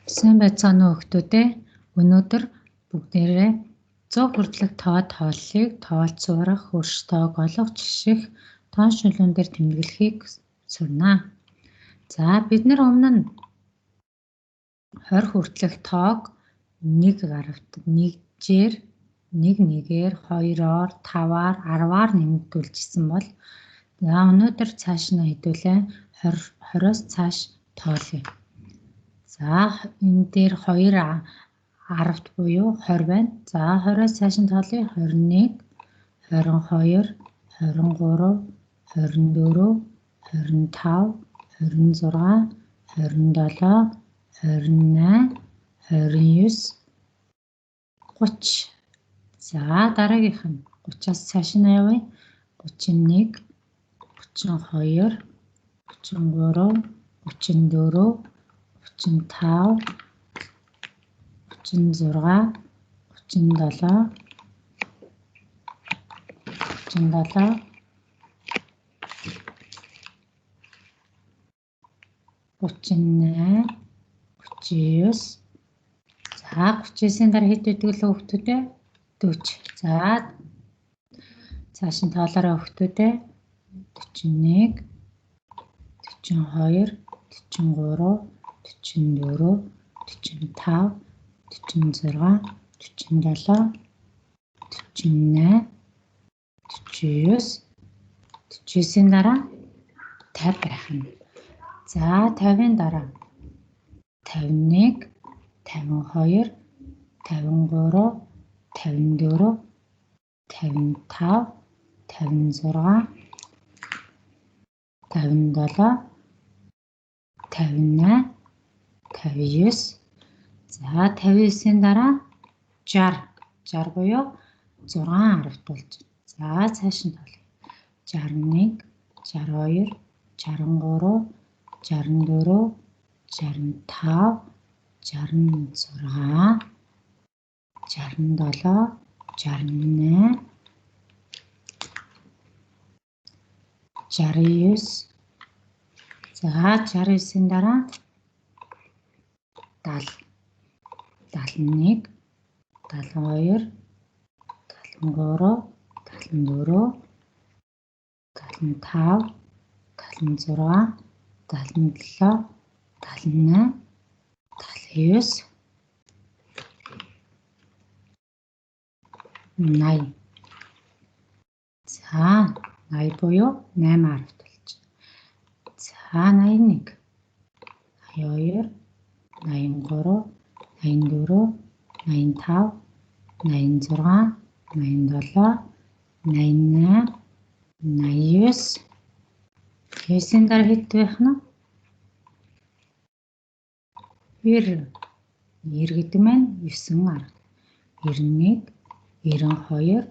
Сайн байцгаана уу хүүхдүүдээ. Өнөөдөр бүгдээрээ 100 хүртэлх тоо тооллыг тоолж сурах, хөрш тоог олох, жиших, тоон шүлгүүн дээр тэмдэглэхийг сурнаа. За бид нар өмнө нь 20 хүртэлх тоог 1 гарагт нэгжээр, 1-1-ээр, 2-оор, 5-аар, 10-аар нэмэгдүүлжсэн бол за өнөөдөр цааш нь хэдүүлээ 20-оос цааш тоолъё. За энэ дээр 2 10-т буюу 20 байна. За 20-оос цааш нь тоолъё. 21, 22, 23, 24, 25, 26, 27, 28, 29, 30. За дараагийнх нь 30-аас цааш нь явъя. 31, 32, 33, 34, 35, 36, 37, 38, 39. За 39-ийн дараа хэд байдаг л хүүхдүүдээ? 40. За цааш нь тоолоорой хүүхдүүдээ. 41, 42, 43, 44, 45, 46, 47, 48, 49. 49-ийн дараа 50 байх нь. За 50-ийн дараа 51, 52, 53, 54, 55, 56, 57, 58, 59. За 59-ийн дараа 60. 60 буюу 6 10-т болж. За цааш нь тоолъё. 61, 62, 63, 64, 65, 66, 67, 68, 69. За 69-ийн дараа 70, 71, 72, 73, 74, 75, 76, 77, 78, 79, 80. За 80 буюу 8 10-т болж. За 81, 82, 83, 84, 85, 86, 87, 88, 89. 9-ийн дараа хэд байх нь? 90. 90 гэдэг маань 9 арга. 91, 92,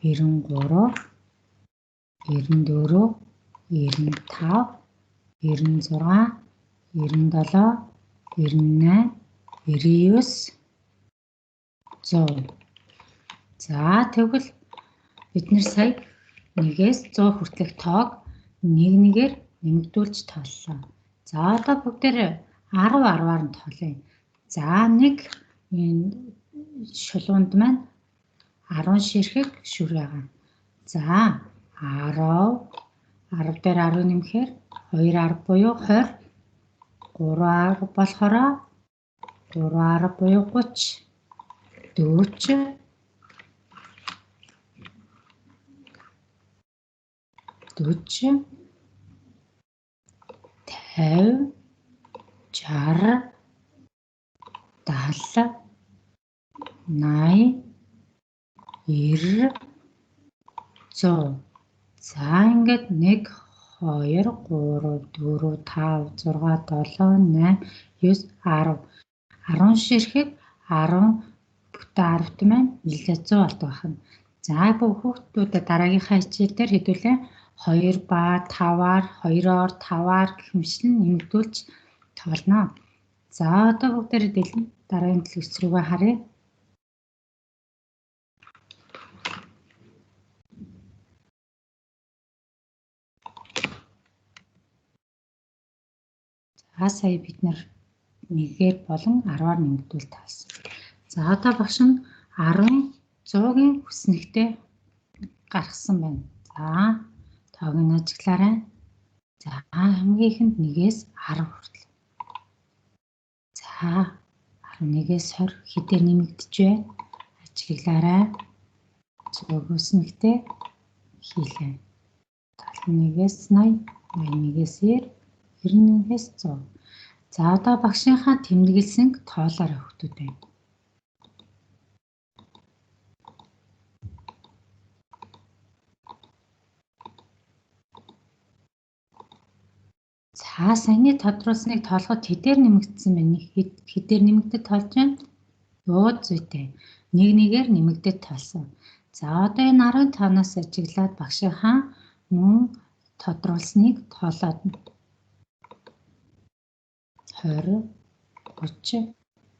93, 94, 95, 96, 97, 98, 99, 100. За тэгвэл бид нэр сая 1-ээс 100 хүртэлх тоог 1-1-ээр нэмэгдүүлж тооллоо. За одоо бүгдээр 10 10-аар нь тоолъё. За нэг энэ шулуунд маань 10 ширхэг шүр байгаа. За 10 дээр 10 нэмэхээр 2 10 буюу 20, 3 10 болохоор 3 10 буюу 30, 40, 40, 50, 60, 70, 80, 90, 100. За ингээд 1, 2, 3, 4, 5, 6, 7, 8, 9, 10. 10 ширхэг 10 бүтэн 10-т маань нэлээд 100 болдог байна. За хүүхдүүдэд дараагийнхаа хичээл дээр хэдүүлээ 2 ба 5-аар, 2-оор, 5-аар гэх мэтлэн нэмэгдүүлж тоолно. За одоо бүгдээрээ дараагийн дэлгэц рүүгээ харъя. За сая бид нар 1-ээр болон 10-аар нэмэгдүүл таасан. За одоо багш нь 10-ын 100-ийн хүснэгтээ гаргасан байна. За тоог нь ажиглаарай. За хамгийн ихэнд 1-ээс 10 хүртэл. За 11-ээс 20 хэдээр нэмэгдэж байна? Ажиглаарай. 100 хүснэгтээ хийлээ. 71-ээс 80, 81-ээс 90, 91-ээс 100. За одоо багшийнхаа тэмдэглэсэн тоолоорой хүүхдүүд байна. За саяны тодруулсныг тоолоход хэдээр нэмэгдсэн байна? Хэдээр нэмэгдэж тоолж байна? Өө зүйтэй. 1-1-ээр нэмэгдэж тоолсон. За одоо энэ 15-наас ажиглаад багшийнхаа мөн тодруулсныг тоолоод 20, 30,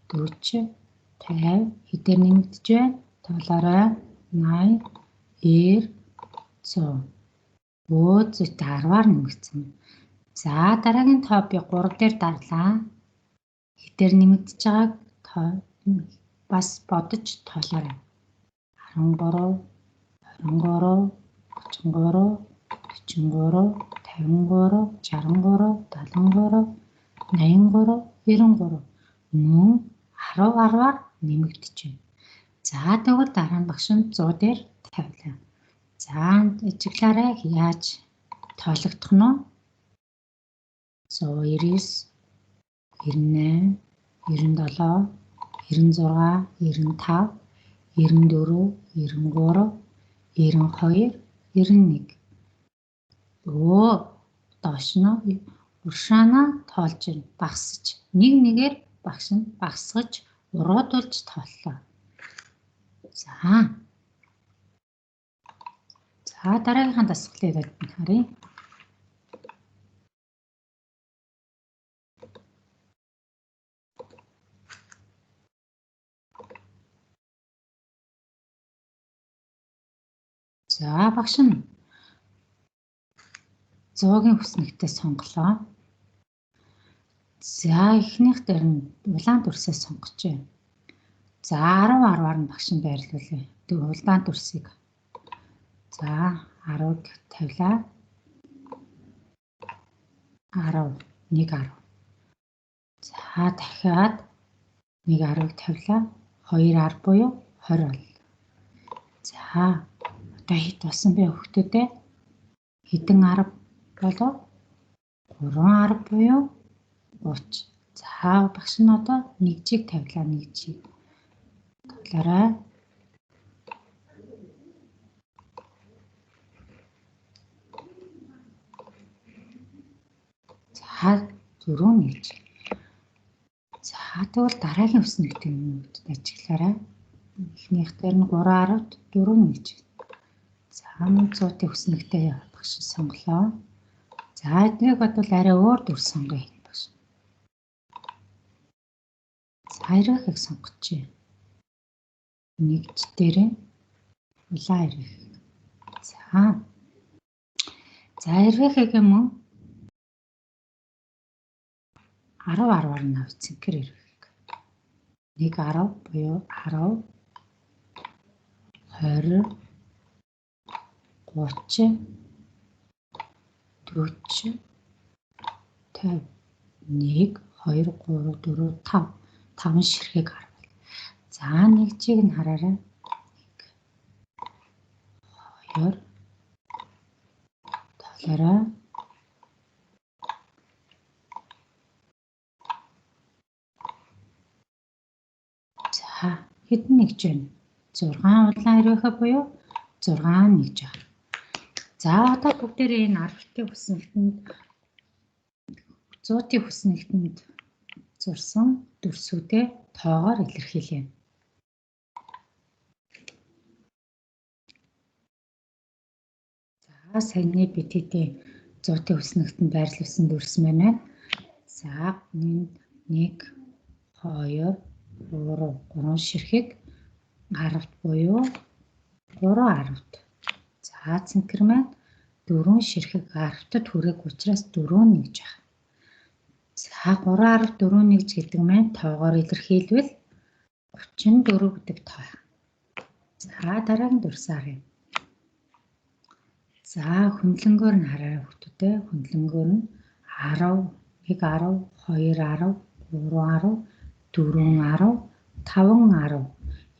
40, 50 хэдээр нэмэгдэж байна? Тоолоорой. 80, 90, 100. Өө зүйтэй 10-аар нэмэгдсэн. За дараагийн тоо би 3 дээр дарлаа. Хэдээр нэмэгдэж байгааг бас бодож тоолоорой. 13, 23, 33, 43, 53, 63, 73, 83, 93. Мөн 10 10-аар нэмэгдэж байна. За тэгвэл дараа нь багш нь 100 дээр тавилаа. За ажиглаарай. Яаж тоологдох нь вэ? 199, 98, 97, 96, 95, 94, 93, 92, 91. Өө доош нь уршаанаа тоолж байна. Багсаж. 1-1-ээр багш нь багсгаж уруудулж тооллоо. За дараагийнхаа дасгалыг харъя. За багш нь 100-гийн хүснэгтээ сонголоо. За эхнийх дээр нь улаан дүрсээ сонгож байна. За 10 10-аар нь багш нь байрлуулъя. Тэг улаан дүрсийг. За 10-г тавилаа. 10, 1 10. За дахиад 1 10-ыг тавилаа. 2 10 буюу 20 бол. За одоо хэд болсон бэ хүүхдүүдээ? Хэдэн 10 болов? 3 10 буюу 30. За багш нь одоо 1-жийг тавилаа. 1-жийг. Тоолоорой. За 4 1. За тэгвэл дараагийн хүснэгтийн нэмэгдэд ажиглаарай. Эхнийх дээр нь 3 10-д 4 1. За 100-ийн хүснэгтээ багш сонголоо. За эднийг бодвол арай өөр дүрс сонгоё багш. За эргэхийг сонгож байна. 1-ч дээр улаан эргэх. За эргэхийг мөн 10 10-аар нь авч цэнхэр эргэх. 1 10 буюу 10, 20, 30, 40, 50, 1, 2, 3, 4, 5. 5 ширхэг харвал. За 1-жийг нь хараарай. 2 тоолоорой. За хэдэн нэгж байна? 6 улаан эргэхэ буюу 6 нэгж байгаа. За одоо бүгдээрээ энэ 10-ийн хүснэгтэнд 100-ийн хүснэгтэнд зурсан дүрсүүдээ тоогоор илэрхийлье. За саяны бид хэдийн 100-ийн хүснэгтэнд байрлуулсан дүрс маань. За 1 2 3 ширхэг 10-д буюу 3 10-д. За цэнхэр маань 4 ширхэг 10-д хүрээг учраас 4 нэгж байгаа. За За 3.14 гэдэг маань тоогоор илэрхийлвэл 34 гэдэг тоо. За дараагийн дурсаа харъя. За хөндлөнгөөр нь хараа хүүхдүүдээ. Хөндлөнгөөр нь 10, 1 10, 2 10, 3 10, 4 10, 5 10.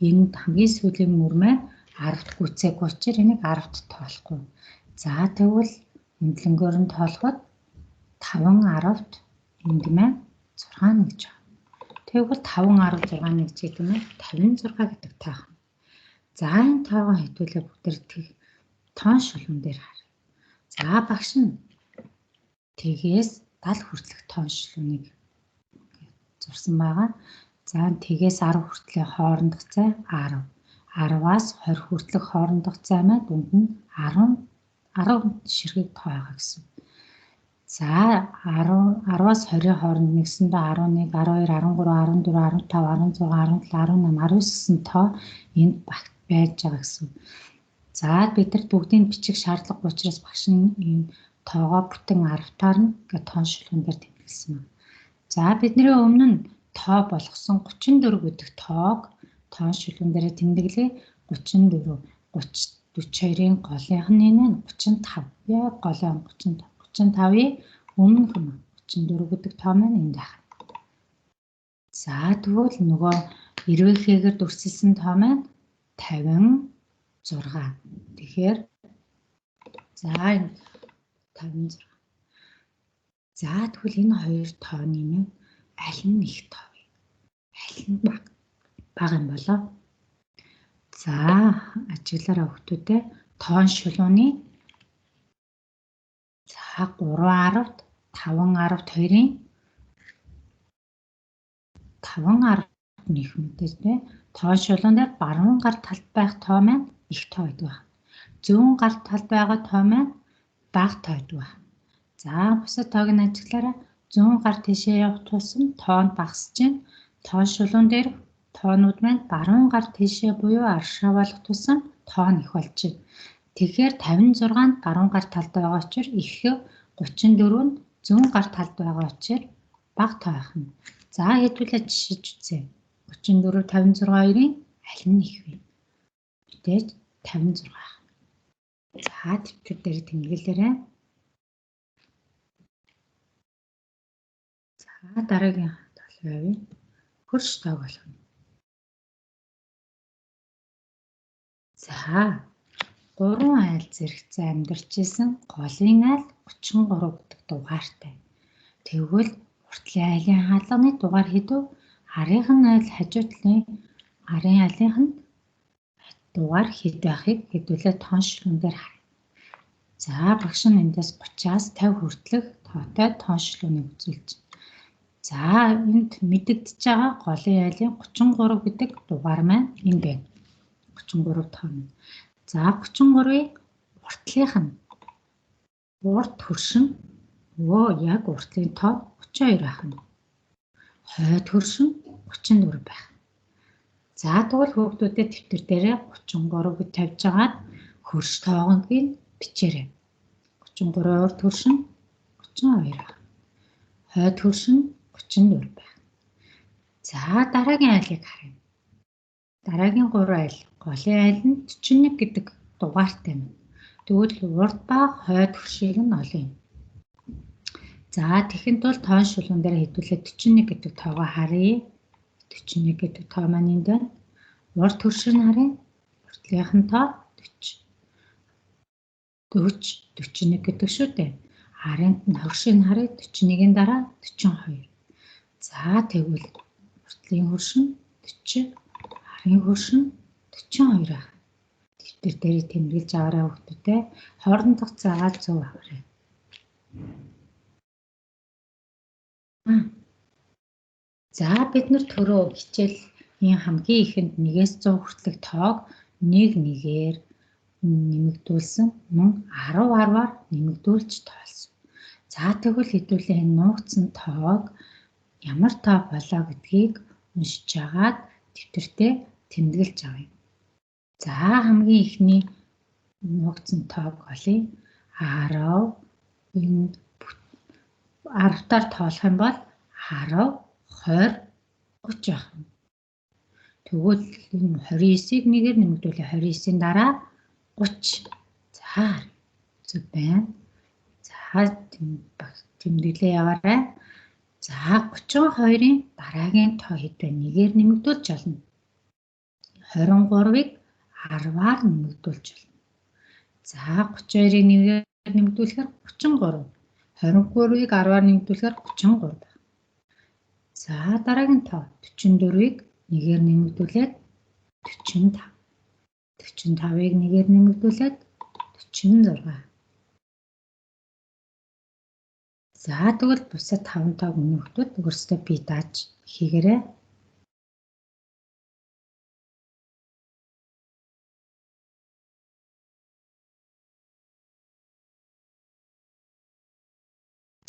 Энэ хамгийн сүүлийн мөр маань 10-т гүцээг учраас энийг 10-т тоолохгүй. За тэгвэл хөндлөнгөөр нь тоолоход 5 10-т энд маань 6 нэгж байгаа. Тэгвэл 5 10 6 нэгж гэдэг нь 56 гэдэг тоо. За энэ тоогоо хэдүүлээ бүгд тоон шулуун дээр харъя. За багш нь тэгээс 70 хүртэлх тоон шулууныг зурсан байгаа. За тэгээс 10 хүртлийн хоорондох цай 10. 10-аас 20 хүртэлх хоорондох цай маань дунд нь 10 ширхэг тоо байгаа гэсэн. За 10-аас 20-ийн хооронд нэгсэндээ 11, 12, 13, 14, 15, 16, 17, 18, 19 гэсэн тоо энд багт байж байгаа гэсэн. За бидэрт бүгдийн бичих шаардлагагүй учраас багш нь энэ тоогоо бүтэн 10-таар нь тоон шулуун дээр тэмдэглэсэн байна. За бидний өмнө нь тоо болгосон 34 гэдэг тоог тоон шулуун дээр тэмдэглэе. 34, 30, 42-ын голынх нь энэ 35. Яг голын 35. 35-ийн өмнөх нь 34 гэдэг тоо маань энд байна. За тэгвэл нөгөө эрвээхээгээр дүрсэлсэн тоо маань 56. Тэгэхээр за энэ 56. За тэгвэл энэ хоёр тооны маань аль нь их тоо вэ? Аль нь бага юм болоо? За ажиглаараа хүүхдүүдээ тоон шулууны за 3 10-т 5 10-т 2-ын 5 10-т нэх мэдээж нэ. Тоон шулуун дээр баруун гар талд байх тоо маань их тоо гэдэг байна. Зүүн гар талд байгаа тоо маань бага тоо гэдэг байна. За бусад тоог нь ажиглаараа зүүн гар тийшээ явах тусам тоо нь багасж байна. Тоон шулуун дээр тоонууд маань баруун гар тийшээ буюу аршаа болох тусам тоо нь их болж байна. Тэгэхээр 56 нь баруун гар талд байгаа учраас их, 34 нь зүүн гар талд байгаа учраас бага тоо байх нь. За хэдүүлээ жишээж үзье. 34 56-ийн аль нь их вэ? Мэдээж 56. За төвчүүд дээр тэмдэглээрэй. За дараагийн толгой явъя. Хөрш тоог болгоно. За 3 айл зэрэгцээ амьдарч исэн голын айл 33 гэдэг дугаартай. Тэгвэл уртлын айлын хаалганы дугаар хэдв? Арийн айл хажуу талын арын айлынх нь дугаар хэд байхыг хэдүүлээ тоон шулуун дээр харъя. За багш нь эндээс 30-аас 50 хүртэлх тоотой тоон шулууныг үзүүлж байна. За энд мэдэгдэж байгаа голын айлын 33 гэдэг дугаар маань энэ байна. 33 тоо. За 33-ыг уртлынх нь урт хөршин яг уртлын тоо 32 байх нь. Хойд хөршин 34 байх. За тэгвэл хүүхдүүдэд дэвтэр дээрээ 33 гэж тавьж агаад хөрш тоогыг бичээрэй. 33 урт хөршин 32 байх. Хойд хөршин 34 байх. За дараагийн айлыг харъя. Дараагийн 3 айл голын айл нь 41 гэдэг дугаартай юм. Тэгвэл урд ба хойд хөршийг нь олъё. За тэгэхэд бол тоон шулуун дээр хэдүүлээ 41 гэдэг тоогоо харъя. 41 гэдэг тоо маань энд байна. Урд хөршийг харъя. Уртлынх нь тоо 40, 41 гэдэг шүү дээ. Арын хөршийг харъя. 41-ийн дараа 42. За тэгвэл уртлын хөршин 40, арын хөршин 42 байх. Дэвтэр дээр тэмдэглэж аваарай хүүхдүүдээ. Хоорондох цагаа зөв аваарай. За бид нар төрөө хичээлийн хамгийн ихэнд 1-ээс 100 хүртэлх тоог нэг нэгээр нэмэгдүүлсэн мөн 10 10-аар нэмэгдүүлж тоолсон. За тэгвэл хэдүүлээ энэ нуугдсан тоог ямар тоо болоо гэдгийг уншиж агаад дэвтэртээ тэмдэглэж авъя. За хамгийн ихний нуугдсан тоог олъё. 10 энэ 10-таар тоолох юм бол 10, 20, 30 байх юм. Тэгвэл энэ 29-ийг нэгээр нэмэгдүүлээ. 29-ийн дараа 30. За зөв байна. За тэмдэглээ яваарай. За 32-ын дараагийн тоо хэд вэ? Нэгээр нэмэгдүүлж олно. 23-ыг 10-аар нэмэгдүүлж олно. За 32-ыг нэгээр нэмэгдүүлэхээр 33. 23-ыг 10-аар нэмэгдүүлэхээр 33 байна. За дараагийн тоо 44-ыг нэгээр нэмэгдүүлээд 45. 45-ыг нэгээр нэмэгдүүлээд 46. За тэгвэл бусад 5 тоог нөхдөд өөрсдөө бие дааж хийгээрэй.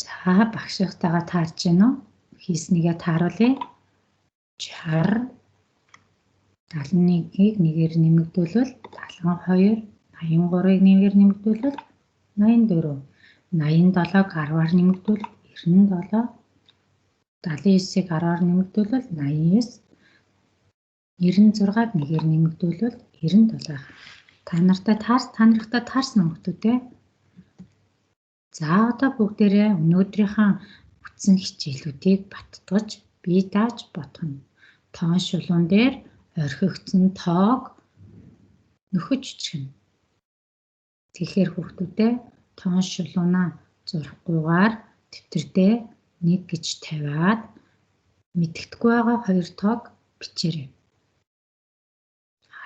За багшийнхтайгаа таарч гин үү? Хийснийгээ тааруулъя. 60 71-ийг нэгээр нэмэгдүүлвэл 72, 83-ыг нэгээр нэмэгдүүлвэл 84, 87-г 10-аар нэмэгдүүл 97, 79-ийг 10-аар нэмэгдүүлвэл 89, 96-г нэгээр нэмэгдүүлвэл 97. Та нартай таарсан хүмүүстээ. За одоо бүгдээрээ өнөөдрийнхөө бүтсэн хичээлүүдийг баттгаж бие дааж бодгоно. Тоон шулуун дээр орхигдсон тоог нөхөж үчгэнэ. Тэгэхээр хүүхдүүдээ тоон шулуунаа зурхгүйгээр тэмдэгтээ 1 гэж тавиад мэддэхгүй байгаа 2 тоог бичээрэй.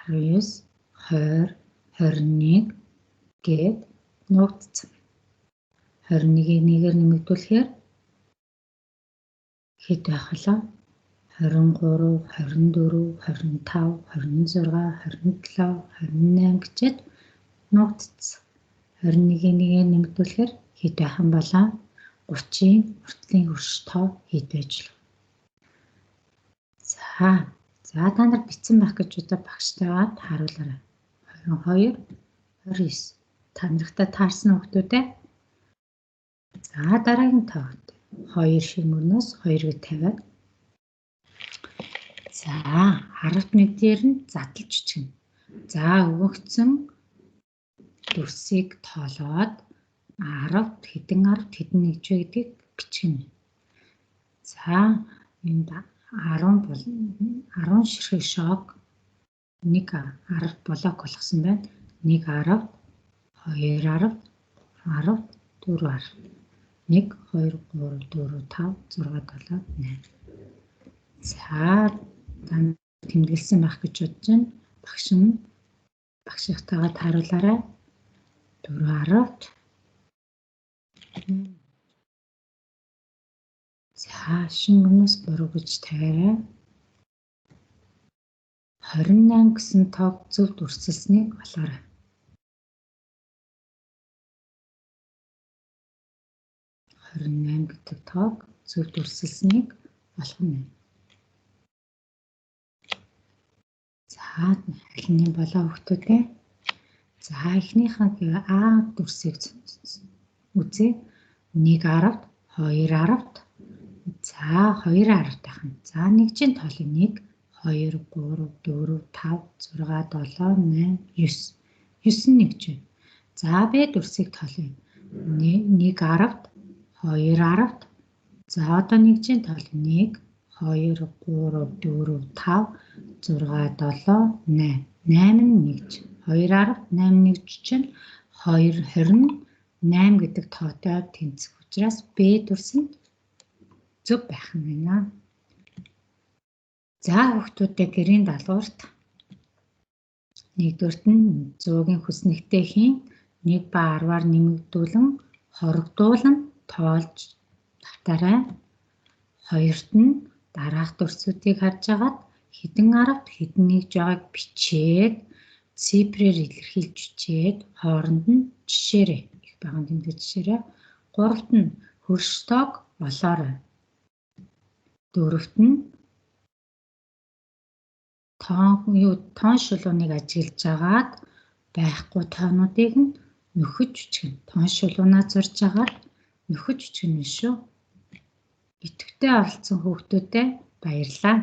19, 20, 21 гээд нуугдсан. 21-ийг нэгээр нэмэгдүүлэхээр хэд байх вэ? 23, 24, 25, 26, 27, 28 гэчээд нуугдсан. 21-ийг нэгээр нэмэгдүүлэхээр хэд байх юм болоо? 30-ийн хүртлийн хөрш тоо хэд байж вэ? За та нар бичсэн байх гэж удаа багштайгаа тааруулаарай. 22, 29. Та нартай таарсан хүмүүстээ. За дараагийн тоо 2 шиг мөрнөөс 2 гэж тавиад. За 11 дээр нь задлж үчгэнэ. За өгөгдсөн дүрсийг тоолоод 10-д хэдэн 1 вэ гэдгийг бичгэнэ. За энд 10 бол 10 ширхэг шок 1 10-д блок болгосон байна. 1 10-д 2 10-д 10-д 4 10-д 1 2 3 4 5 6 7 8. За тэмдэглэсэн байх гэж бодож байна. Багшийнхтайгаа тааруулаарай. 4 10-д. За шинэ мөнөөс буруу гэж тавиарай. 28 гэсэн тоог зөв дүрсэлснийг олоорой. 28 гэдэг тоог зөв дүрсэлснийг олгоно. За аль нь болоо хүүхдүүдээ. За эхнийхээ А дүрсийг үзье. 1 10-д 2 10-д. За 2 10-д байх нь. За нэгжийн тоолын 1 2 3 4 5 6 7 8 9. 9 нэгж байна. За Б дүрсийг тоолъё. 1 10-д 2 10-д. За одоо нэгжийн тоол 1 2 3 4 5 6 7 8. 8 нэгж. 2 10-д 8 нэгж чинь 2 20 8 гэдэг тоотой тэнцэх учраас Б дүрс нь зөв байх юм байна. За хүүхдүүдээ гэрийн даалгаварт 1-р нь 100-гийн хүснэгтэй хийн 1 ба 10-аар нэмэгдүүлэн хорогдуулан тоолж давтаарай. 2-т нь дараах дүрсүүдийг харж агаад хэдэн 10-д хэдэн нэгж байгааг бичээд цифрээр илэрхийлж бичээд хооронд нь жишээрээ их баган тэмдэг жишээрээ. 3-т нь хөрш тоог олоорой. 4-т нь тоон шулууныг ажиглаж агаад байхгүй тоонуудыг нь нөхөж үчгэнэ. Тоон шулуунаа зурж агаад нөхөж үчгэнэ шүү. Идэвхтэй оролцсон хүүхдүүдэд баярлалаа.